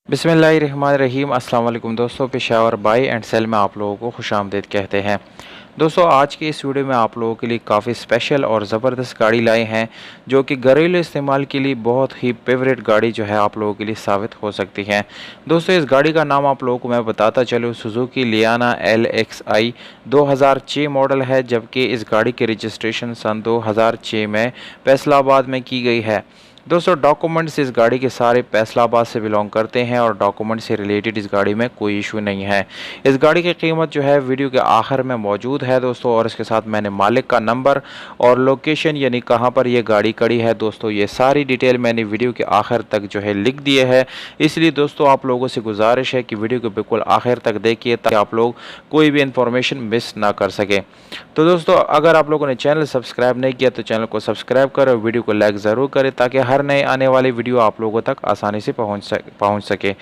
बिस्मिल्लाहिर्रहमानिर्रहीम। अस्सलाम वालेकुम दोस्तों, पेशावर बाई एंड सेल में आप लोगों को खुशामदीद कहते हैं। दोस्तों, आज की इस वीडियो में आप लोगों के लिए काफ़ी स्पेशल और ज़बरदस्त गाड़ी लाए हैं, जो कि घरेलू इस्तेमाल के लिए बहुत ही फेवरेट गाड़ी जो है आप लोगों के लिए साबित हो सकती है। दोस्तों, इस गाड़ी का नाम आप लोगों को मैं बताता चलूँ, सुजुकी लियाना LXI 2006 मॉडल है, जबकि इस गाड़ी की रजिस्ट्रेशन सन 2006 में फैसलाबाद में की गई है। दोस्तों, डॉक्यूमेंट्स इस गाड़ी के सारे फैसलाबाद से बिलोंग करते हैं और डॉक्यूमेंट से रिलेटेड इस गाड़ी में कोई इशू नहीं है। इस गाड़ी की कीमत जो है वीडियो के आखिर में मौजूद है दोस्तों, और इसके साथ मैंने मालिक का नंबर और लोकेशन यानी कहां पर ये गाड़ी खड़ी है दोस्तों, ये सारी डिटेल मैंने वीडियो के आखिर तक जो है लिख दिए है। इसलिए दोस्तों, आप लोगों से गुजारिश है कि वीडियो को बिल्कुल आखिर तक देखिए, ताकि आप लोग कोई भी इंफॉर्मेशन मिस ना कर सके। तो दोस्तों, अगर आप लोगों ने चैनल सब्सक्राइब नहीं किया तो चैनल को सब्सक्राइब करें और वीडियो को लाइक ज़रूर करें, ताकि हर नए आने वाली वीडियो आप लोगों तक आसानी से पहुंच सके।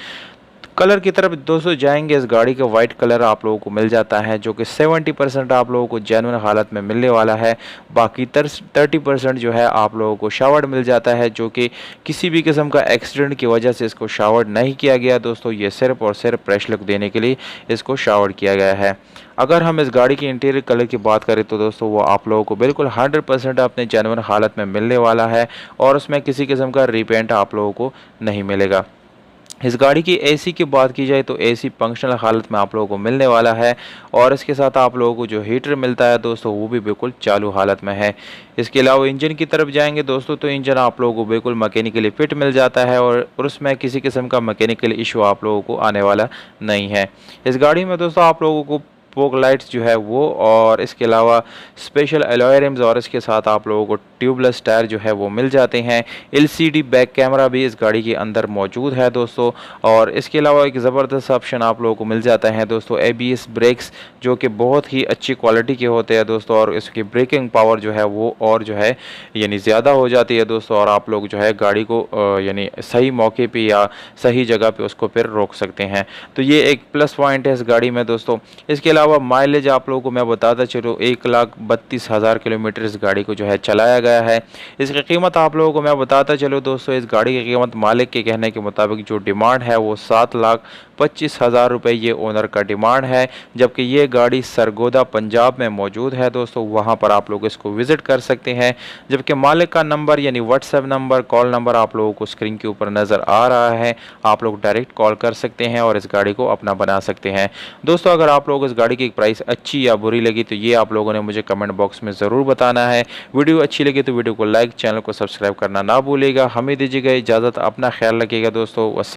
कलर की तरफ दोस्तों जाएंगे, इस गाड़ी का वाइट कलर आप लोगों को मिल जाता है, जो कि 70% आप लोगों को जेन्युइन हालत में मिलने वाला है। बाकी 30% जो है आप लोगों को शावर्ड मिल जाता है, जो कि किसी भी किस्म का एक्सीडेंट की वजह से इसको शावर्ड नहीं किया गया दोस्तों। ये सिर्फ और सिर्फ फ्रेश लुक देने के लिए इसको शावर्ड किया गया है। अगर हम इस गाड़ी की इंटीरियर कलर की बात करें तो दोस्तों, वो आप लोगों को बिल्कुल 100% अपने जेन्युइन हालत में मिलने वाला है, और उसमें किसी किस्म का रीपेंट आप लोगों को नहीं मिलेगा। इस गाड़ी की एसी की बात की जाए तो एसी फंक्शनल हालत में आप लोगों को मिलने वाला है, और इसके साथ आप लोगों को जो हीटर मिलता है दोस्तों, वो भी बिल्कुल चालू हालत में है। इसके अलावा इंजन की तरफ जाएंगे दोस्तों, तो इंजन आप लोगों को बिल्कुल मैकेनिकली फिट मिल जाता है, और उसमें किसी किस्म का मैकेनिकल इशू आप लोगों को आने वाला नहीं है। इस गाड़ी में दोस्तों आप लोगों को फोक लाइट्स जो है वो, और इसके अलावा स्पेशल अलॉय रिम्स, और इसके साथ आप लोगों को ट्यूबलेस टायर जो है वो मिल जाते हैं। LCD बैक कैमरा भी इस गाड़ी के अंदर मौजूद है दोस्तों, और इसके अलावा एक ज़बरदस्त ऑप्शन आप लोगों को मिल जाता है दोस्तों, ABS ब्रेक्स, जो कि बहुत ही अच्छी क्वालिटी के होते हैं दोस्तों, और इसकी ब्रेकिंग पावर जो है वो और जो है यानी ज़्यादा हो जाती है दोस्तों, और आप लोग जो है गाड़ी को यानी सही मौके पे या सही जगह पे उसको फिर रोक सकते हैं। तो ये एक प्लस पॉइंट है इस गाड़ी में दोस्तों। इसके अलावा माइलेज आप लोगों को मैं बताता चलूँ, 1,32,000 किलोमीटर इस गाड़ी को जो है चलाया गया है। इसकी कीमत आप लोगों को मैं बताता चलूँ दोस्तों, इस गाड़ी की कीमत मालिक के कहने के मुताबिक जो डिमांड है वो 7,25,000 रुपये ये ओनर का डिमांड है, जबकि ये गाड़ी सरगोदा पंजाब में मौजूद है दोस्तों, वहाँ पर आप लोग इसको विज़िट कर सकते हैं। जबकि मालिक का नंबर यानी व्हाट्सएप नंबर, कॉल नंबर आप लोगों को स्क्रीन के ऊपर नज़र आ रहा है, आप लोग डायरेक्ट कॉल कर सकते हैं और इस गाड़ी को अपना बना सकते हैं। दोस्तों, अगर आप लोग इस गाड़ी की प्राइस अच्छी या बुरी लगी तो ये आप लोगों ने मुझे कमेंट बॉक्स में ज़रूर बताना है। वीडियो अच्छी लगी तो वीडियो को लाइक, चैनल को सब्सक्राइब करना ना भूलिएगा। हमें दीजिएगा इजाज़त, अपना ख्याल रखिएगा दोस्तों।